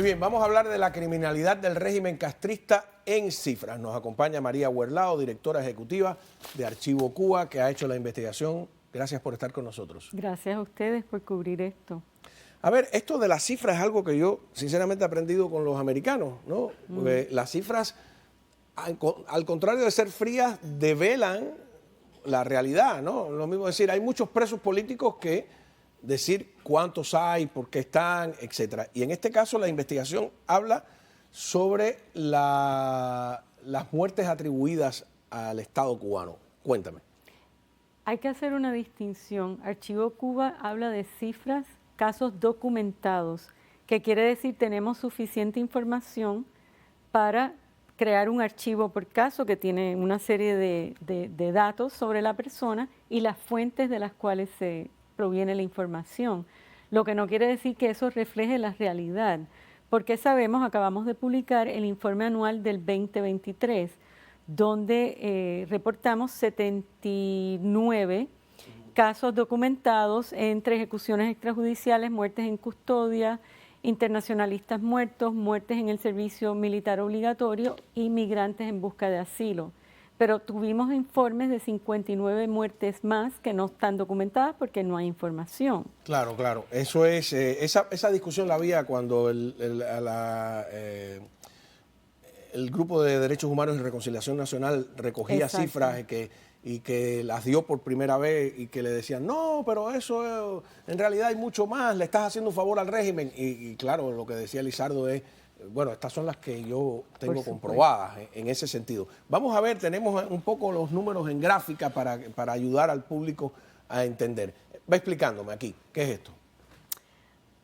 Muy bien, vamos a hablar de la criminalidad del régimen castrista en cifras. Nos acompaña María Huerlao, directora ejecutiva de Archivo Cuba, que ha hecho la investigación. Gracias por estar con nosotros. Gracias a ustedes por cubrir esto. A ver, esto de las cifras es algo que yo sinceramente he aprendido con los americanos, ¿no? Porque las cifras, al contrario de ser frías, develan la realidad, ¿no? Lo mismo decir, hay muchos presos políticos que decir cuántos hay, por qué están, etcétera. Y en este caso la investigación habla sobre las muertes atribuidas al Estado cubano. Cuéntame. Hay que hacer una distinción. Archivo Cuba habla de cifras, casos documentados, que quiere decir tenemos suficiente información para crear un archivo por caso que tiene una serie de datos sobre la persona y las fuentes de las cuales se proviene la información. Lo que no quiere decir que eso refleje la realidad, porque sabemos, acabamos de publicar el informe anual del 2023, donde reportamos 79 casos documentados entre ejecuciones extrajudiciales, muertes en custodia, internacionalistas muertos, muertes en el servicio militar obligatorio y migrantes en busca de asilo. Pero tuvimos informes de 59 muertes más que no están documentadas porque no hay información. Claro, claro. Eso es, esa discusión la había cuando el Grupo de Derechos Humanos y Reconciliación Nacional recogía cifras y que las dio por primera vez y que le decían, no, pero eso en realidad hay mucho más, le estás haciendo un favor al régimen. Y claro, lo que decía Lizardo es, bueno, estas son las que yo tengo comprobadas en ese sentido. Vamos a ver, tenemos un poco los números en gráfica para ayudar al público a entender. Va explicándome aquí, ¿qué es esto?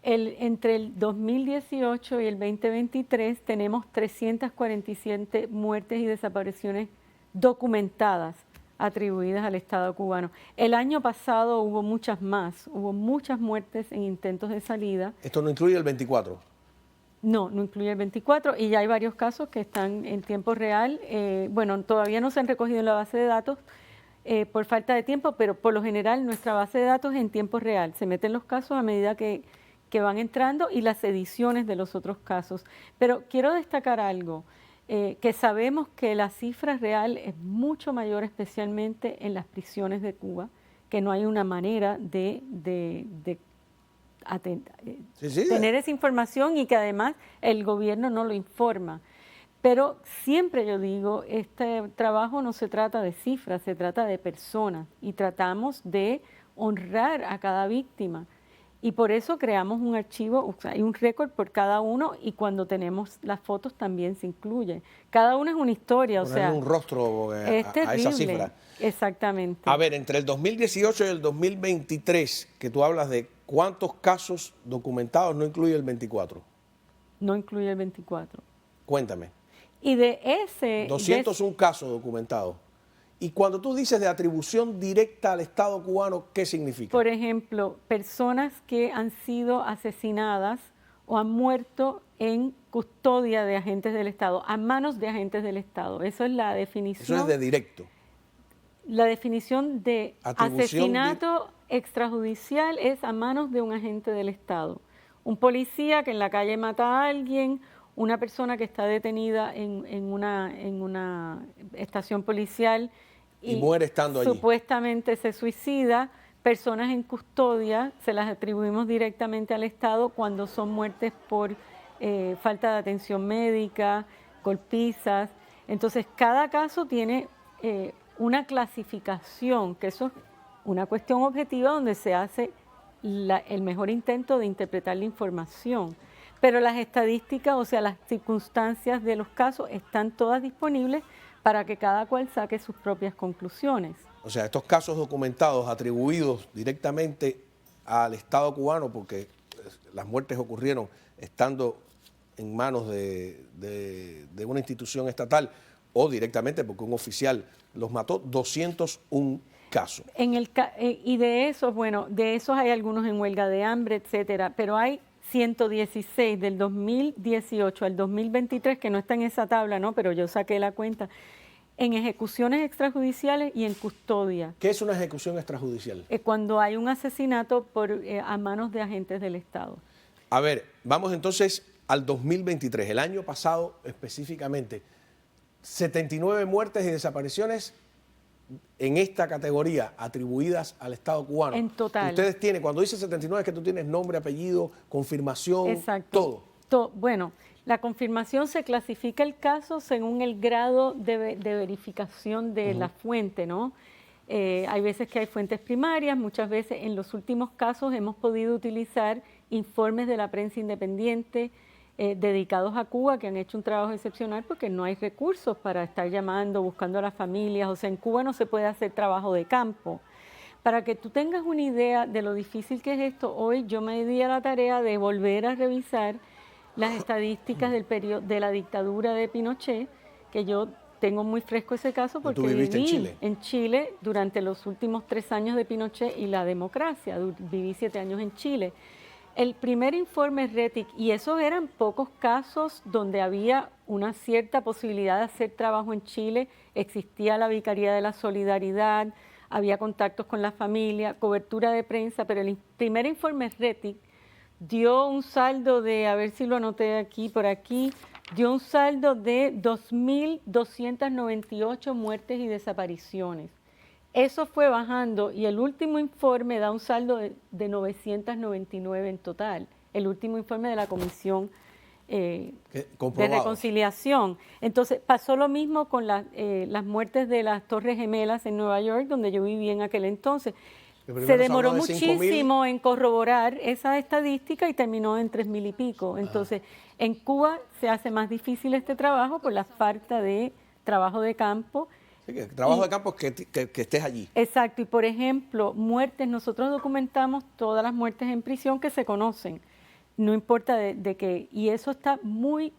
Entre el 2018 y el 2023 tenemos 347 muertes y desapariciones documentadas atribuidas al Estado cubano. El año pasado hubo muchas más, hubo muchas muertes en intentos de salida. ¿Esto no incluye el 24? No, no incluye el 24 y ya hay varios casos que están en tiempo real. Bueno, todavía no se han recogido en la base de datos por falta de tiempo, pero por lo general nuestra base de datos es en tiempo real. Se meten los casos a medida que van entrando y las ediciones de los otros casos. Pero quiero destacar algo, que sabemos que la cifra real es mucho mayor, especialmente en las prisiones de Cuba, que no hay una manera de tener esa información y que además el gobierno no lo informa. Pero siempre yo digo, este trabajo no se trata de cifras, se trata de personas y tratamos de honrar a cada víctima. Y por eso creamos un archivo, o sea, hay un récord por cada uno y cuando tenemos las fotos también se incluye. Cada uno es una historia, o sea, un rostro a esa cifra. Exactamente. A ver, entre el 2018 y el 2023, que tú hablas de cuántos casos documentados, no incluye el 24. No incluye el 24. Cuéntame. Y de ese... 201 casos documentados. Y cuando tú dices de atribución directa al Estado cubano, ¿qué significa? Por ejemplo, personas que han sido asesinadas o han muerto en custodia de agentes del Estado, a manos de agentes del Estado. Eso es la definición. Eso es de directo. La definición de asesinato extrajudicial es a manos de un agente del Estado. Un policía que en la calle mata a alguien, una persona que está detenida en una estación policial y muere estando allí. Supuestamente se suicida. Personas en custodia se las atribuimos directamente al Estado cuando son muertes por falta de atención médica, golpizas. Entonces, cada caso tiene una clasificación, que eso es una cuestión objetiva donde se hace el mejor intento de interpretar la información. Pero las estadísticas, o sea, las circunstancias de los casos están todas disponibles para que cada cual saque sus propias conclusiones. O sea, estos casos documentados atribuidos directamente al Estado cubano, porque las muertes ocurrieron estando en manos de una institución estatal o directamente porque un oficial los mató, 201 casos. Y de esos, bueno, de esos hay algunos en huelga de hambre, etcétera, pero hay 116 del 2018 al 2023, que no está en esa tabla, ¿no? Pero yo saqué la cuenta, en ejecuciones extrajudiciales y en custodia. ¿Qué es una ejecución extrajudicial? Cuando hay un asesinato a manos de agentes del Estado. A ver, vamos entonces al 2023, el año pasado específicamente, 79 muertes y desapariciones en esta categoría atribuidas al Estado cubano. En total. Ustedes tienen, cuando dice 79 es que tú tienes nombre, apellido, confirmación, exacto. todo. Bueno, la confirmación se clasifica el caso según el grado de verificación de la fuente, ¿no? Hay veces que hay fuentes primarias, muchas veces en los últimos casos hemos podido utilizar informes de la prensa independiente dedicados a Cuba que han hecho un trabajo excepcional porque no hay recursos para estar llamando, buscando a las familias. O sea, en Cuba no se puede hacer trabajo de campo. Para que tú tengas una idea de lo difícil que es esto, hoy yo me di a la tarea de volver a revisar las estadísticas del periodo de la dictadura de Pinochet, que yo tengo muy fresco ese caso porque viví en Chile durante los últimos 3 años de Pinochet y la democracia. Viví 7 años en Chile. El primer informe RETIC, y esos eran pocos casos donde había una cierta posibilidad de hacer trabajo en Chile, existía la Vicaría de la Solidaridad, había contactos con la familia, cobertura de prensa, pero el primer informe RETIC dio un saldo de, a ver si lo anoté aquí, por aquí, dio un saldo de 2.298 muertes y desapariciones. Eso fue bajando y el último informe da un saldo de 999 en total, el último informe de la Comisión de Reconciliación. Entonces pasó lo mismo con las muertes de las Torres Gemelas en Nueva York, donde yo viví en aquel entonces. Se demoró muchísimo en corroborar esa estadística y terminó en 3.000 y pico. Entonces, en Cuba se hace más difícil este trabajo por la falta de trabajo de campo. Sí, que el trabajo de campo es que estés allí. Exacto, y por ejemplo, muertes, nosotros documentamos todas las muertes en prisión que se conocen, no importa de qué, y eso está muy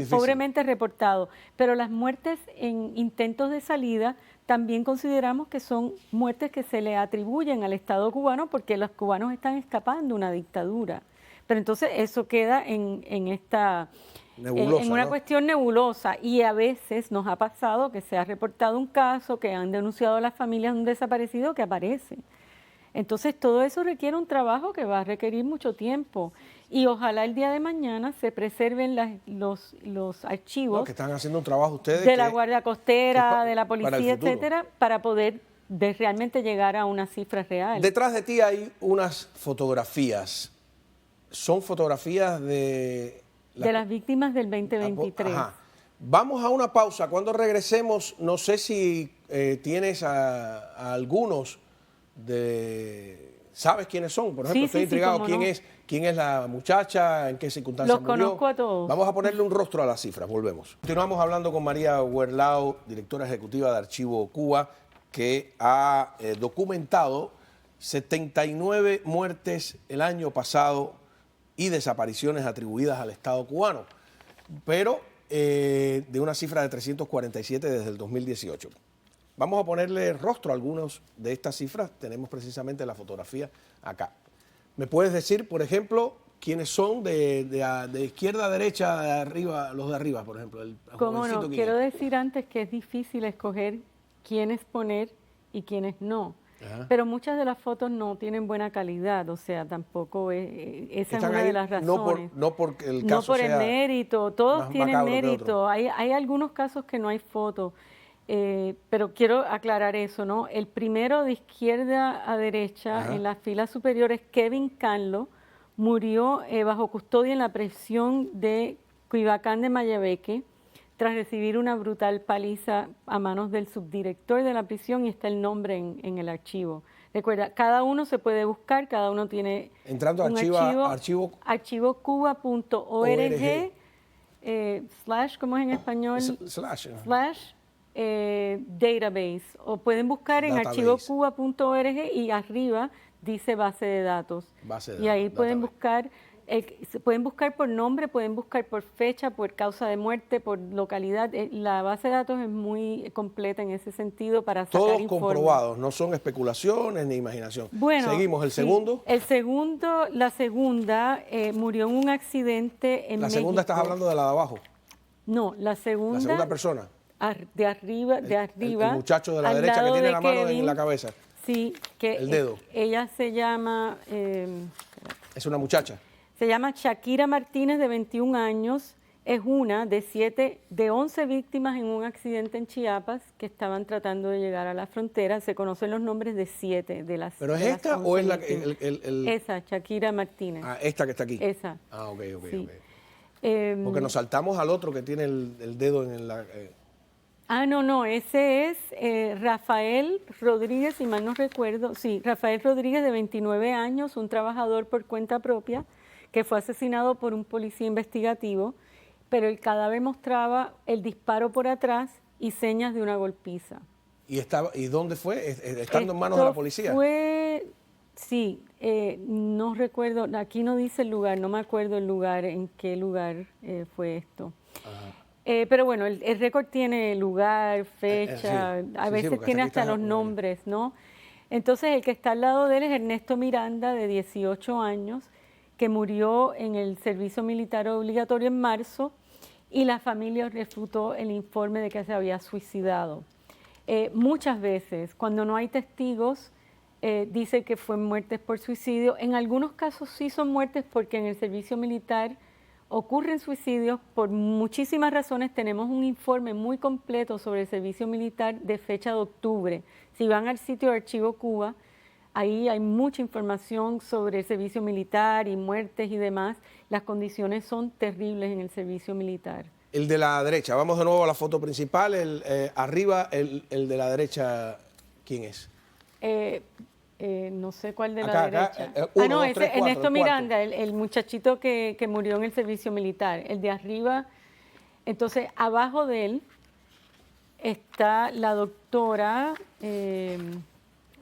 pobremente reportado, pero las muertes en intentos de salida también consideramos que son muertes que se le atribuyen al Estado cubano porque los cubanos están escapando una dictadura. Pero entonces eso queda en esta... Nebulosa, en una cuestión nebulosa, y a veces nos ha pasado que se ha reportado un caso, que han denunciado a las familias de un desaparecido que aparece. Entonces todo eso requiere un trabajo que va a requerir mucho tiempo y ojalá el día de mañana se preserven los archivos. No, que están haciendo un trabajo ustedes. De la Guardia Costera, de la policía, etcétera, para poder realmente llegar a una cifra real. Detrás de ti hay unas fotografías. Son fotografías de las víctimas del 2023. Ajá. Vamos a una pausa. Cuando regresemos, no sé si tienes a algunos ¿sabes quiénes son? Por ejemplo, estoy intrigado. ¿Quién es la muchacha? ¿En qué circunstancias murió? Los conozco a todos. Vamos a ponerle un rostro a las cifras. Volvemos. Continuamos hablando con María Huerlao, directora ejecutiva de Archivo Cuba, que ha documentado 79 muertes el año pasado y desapariciones atribuidas al Estado cubano, pero de una cifra de 347 desde el 2018. Vamos a ponerle rostro a algunos de estas cifras. Tenemos precisamente la fotografía acá. ¿Me puedes decir, por ejemplo, quiénes son de izquierda a derecha, de arriba, los de arriba, por ejemplo? ¿Cómo no? Quiero decir antes que es difícil escoger quiénes poner y quiénes no. Ajá. Pero muchas de las fotos no tienen buena calidad, o sea, tampoco esa es una de las razones. No por el caso, no por el mérito, todos tienen mérito. Hay algunos casos que no hay fotos, pero quiero aclarar eso, ¿no? El primero de izquierda a derecha, ajá, en la fila superior es Kevin Canlo, murió bajo custodia en la prisión de Cuivacán de Mayabeque, tras recibir una brutal paliza a manos del subdirector de la prisión, y está el nombre en el archivo. Recuerda, cada uno se puede buscar, cada uno tiene entrando un archivocuba.org / ¿cómo es en español? Database, o pueden buscar en archivocuba.org y arriba dice base de datos. Y ahí pueden buscar... pueden buscar por nombre, pueden buscar por fecha, por causa de muerte, por localidad. La base de datos es muy completa en ese sentido para sacar todos informes. Comprobados, no son especulaciones ni imaginación. Bueno, seguimos, ¿el segundo? La segunda murió en un accidente en México. ¿La segunda estás hablando de la de abajo? No, la segunda persona. De arriba. El muchacho de la derecha que tiene la mano en la cabeza. Sí, que el dedo. Ella se llama... ¿Es una muchacha? Se llama Shakira Martínez, de 21 años. Es una de 11 víctimas en un accidente en Chiapas que estaban tratando de llegar a la frontera. Se conocen los nombres de 7 de las. ¿Pero es de las esta 11 o es la víctimas. Esa, Shakira Martínez. Ah, esta que está aquí? Esa. Ah, ok. Sí. Porque nos saltamos al otro que tiene el dedo en la... No, ese es Rafael Rodríguez, si mal no recuerdo. Sí, Rafael Rodríguez, de 29 años, un trabajador por cuenta propia, que fue asesinado por un policía investigativo, pero el cadáver mostraba el disparo por atrás y señas de una golpiza. ¿Y dónde fue? ¿Estando en manos de la policía? Sí, no recuerdo, aquí no dice el lugar, no me acuerdo el lugar, en qué lugar fue esto. Pero bueno, el récord tiene lugar, fecha, a veces tiene hasta los nombres, ¿no? Entonces el que está al lado de él es Ernesto Miranda, de 18 años, que murió en el servicio militar obligatorio en marzo, y la familia refutó el informe de que se había suicidado. Muchas veces, cuando no hay testigos, dice que fue muertes por suicidio. En algunos casos sí son muertes porque en el servicio militar ocurren suicidios por muchísimas razones. Tenemos un informe muy completo sobre el servicio militar de fecha de octubre. Si van al sitio de Archivo Cuba, ahí hay mucha información sobre el servicio militar y muertes y demás. Las condiciones son terribles en el servicio militar. El de la derecha, vamos de nuevo a la foto principal. Arriba, el de la derecha, ¿quién es? No sé cuál de acá, la derecha. Ese es Ernesto Miranda, el muchachito que murió en el servicio militar. El de arriba, entonces abajo de él está la doctora,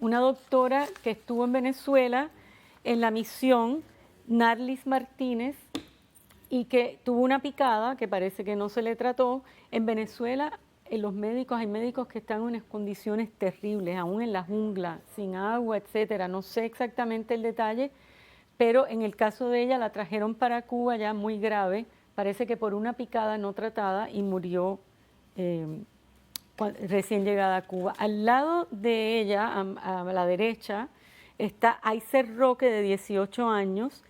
una doctora que estuvo en Venezuela en la misión, Narlis Martínez, y que tuvo una picada que parece que no se le trató. En Venezuela, los médicos, hay médicos que están en unas condiciones terribles, aún en la jungla, sin agua, etcétera. No sé exactamente el detalle, pero en el caso de ella la trajeron para Cuba ya muy grave, parece que por una picada no tratada, y murió recién llegada a Cuba. Al lado de ella, a la derecha, está Aiser Roque, de 18 años,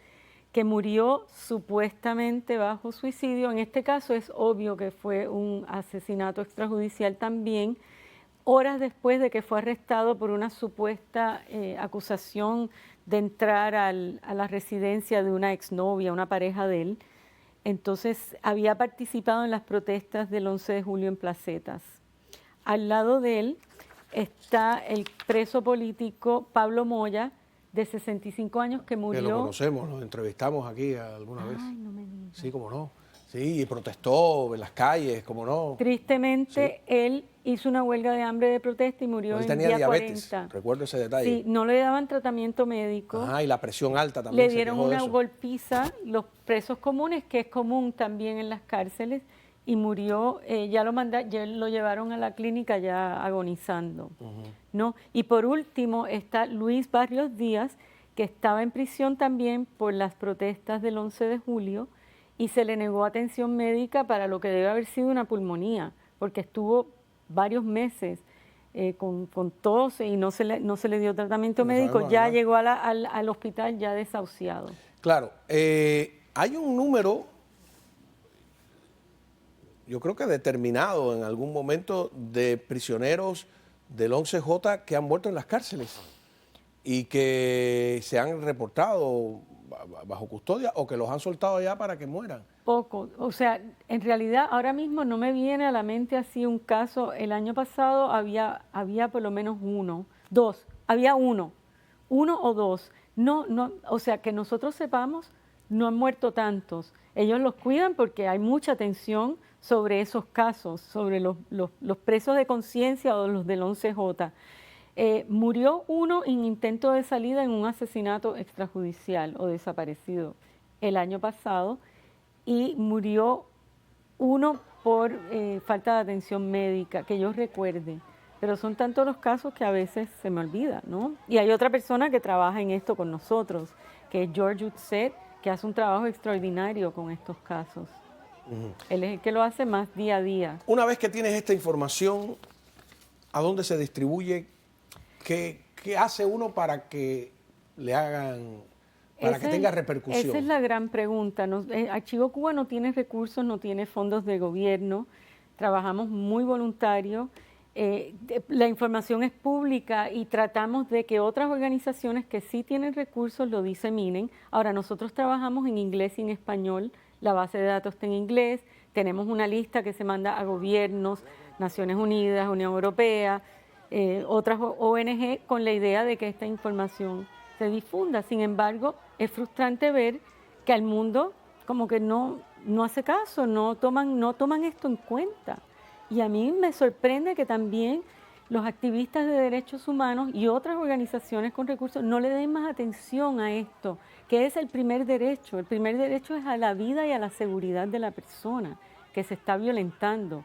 que murió supuestamente bajo suicidio. En este caso es obvio que fue un asesinato extrajudicial también, horas después de que fue arrestado por una supuesta acusación de entrar a la residencia de una exnovia, una pareja de él. Entonces había participado en las protestas del 11 de julio en Placetas. Al lado de él está el preso político Pablo Moya, de 65 años, que murió. Que lo conocemos, lo entrevistamos aquí alguna vez. Ay, no me digas. Sí, cómo no. Sí, y protestó en las calles, cómo no. Tristemente, sí. Él hizo una huelga de hambre de protesta y murió en día 40. Él tenía diabetes, recuerdo ese detalle. Sí, no le daban tratamiento médico. Y la presión alta también. Le dieron una golpiza, los presos comunes, que es común también en las cárceles, y murió, ya lo llevaron a la clínica ya agonizando. ¿No? Y por último está Luis Barrios Díaz, que estaba en prisión también por las protestas del 11 de julio, y se le negó atención médica para lo que debe haber sido una pulmonía, porque estuvo varios meses con tos y no se le dio tratamiento médico. Ya llegó al hospital ya desahuciado. Claro, hay un número, yo creo que determinado en algún momento, de prisioneros del 11J que han muerto en las cárceles y que se han reportado bajo custodia o que los han soltado ya para que mueran. Poco, o sea, en realidad ahora mismo no me viene a la mente así un caso. El año pasado había por lo menos uno o dos. No, o sea, que nosotros sepamos, no han muerto tantos. Ellos los cuidan porque hay mucha atención sobre esos casos, sobre los presos de conciencia o los del 11J. Murió uno en intento de salida en un asesinato extrajudicial o desaparecido el año pasado, y murió uno por falta de atención médica, que yo recuerde. Pero son tantos los casos que a veces se me olvida, ¿no? Y hay otra persona que trabaja en esto con nosotros, que es George Utzet, que hace un trabajo extraordinario con estos casos. Él es el que lo hace más día a día. Una vez que tienes esta información, ¿a dónde se distribuye? ¿Qué hace uno para que le hagan para que tenga repercusión? Esa es la gran pregunta. Archivo Cuba no tiene recursos, no tiene fondos de gobierno, trabajamos muy voluntario, la información es pública y tratamos de que otras organizaciones que sí tienen recursos lo diseminen. Ahora, nosotros trabajamos en inglés y en español, la base de datos está en inglés, tenemos una lista que se manda a gobiernos, Naciones Unidas, Unión Europea, otras ONG, con la idea de que esta información se difunda. Sin embargo, es frustrante ver que al mundo como que no hace caso, no toman esto en cuenta. Y a mí me sorprende que también los activistas de derechos humanos y otras organizaciones con recursos no le den más atención a esto, que es el primer derecho. El primer derecho es a la vida y a la seguridad de la persona que se está violentando.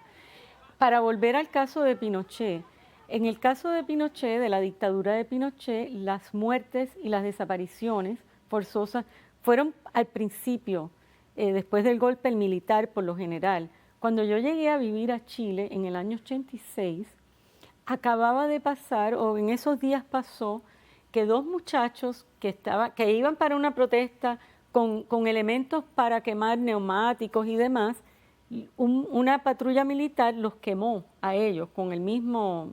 Para volver al caso de Pinochet, en el caso de Pinochet, de la dictadura de Pinochet, las muertes y las desapariciones forzosas fueron al principio, después del golpe militar por lo general. Cuando yo llegué a vivir a Chile en el año 86, acababa de pasar, o en esos días pasó, que dos muchachos que iban para una protesta con elementos para quemar neumáticos y demás, una patrulla militar los quemó a ellos con el mismo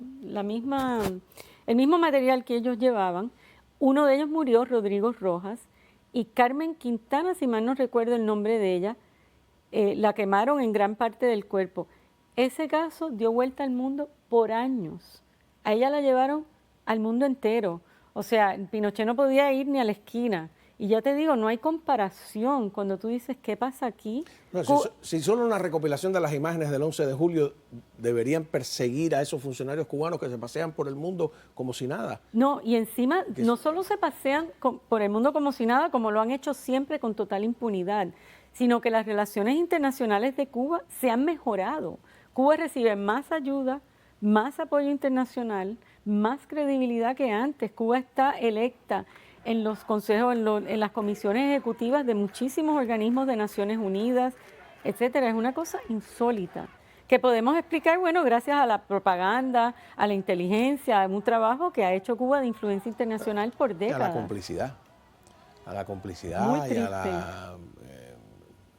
material que ellos llevaban. Uno de ellos murió, Rodrigo Rojas, y Carmen Quintana, si mal no recuerdo el nombre de ella, la quemaron en gran parte del cuerpo. Ese caso dio vuelta al mundo por años. A ella la llevaron al mundo entero. O sea, Pinochet no podía ir ni a la esquina. Y ya te digo, no hay comparación cuando tú dices, ¿qué pasa aquí? No, si solo una recopilación de las imágenes del 11 de julio deberían perseguir a esos funcionarios cubanos que se pasean por el mundo como si nada. No, y encima no solo se pasean por el mundo como si nada, como lo han hecho siempre con total impunidad, sino que las relaciones internacionales de Cuba se han mejorado. Cuba recibe más ayuda, más apoyo internacional, más credibilidad que antes. Cuba está electa en los consejos, en las comisiones ejecutivas de muchísimos organismos de Naciones Unidas, etcétera. Es una cosa insólita que podemos explicar, bueno, gracias a la propaganda, a la inteligencia, a un trabajo que ha hecho Cuba de influencia internacional por décadas. A la complicidad y a la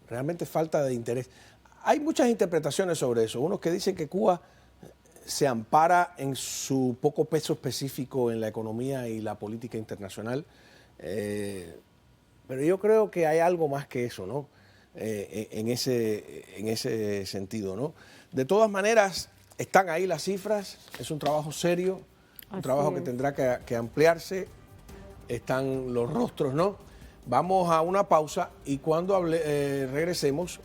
realmente falta de interés. Hay muchas interpretaciones sobre eso. Unos que dicen que Cuba se ampara en su poco peso específico en la economía y la política internacional, pero yo creo que hay algo más que eso, ¿no? En ese sentido, ¿no? De todas maneras, están ahí las cifras, es un trabajo serio, un trabajo que tendrá que ampliarse, están los rostros, ¿no? Vamos a una pausa y cuando regresemos...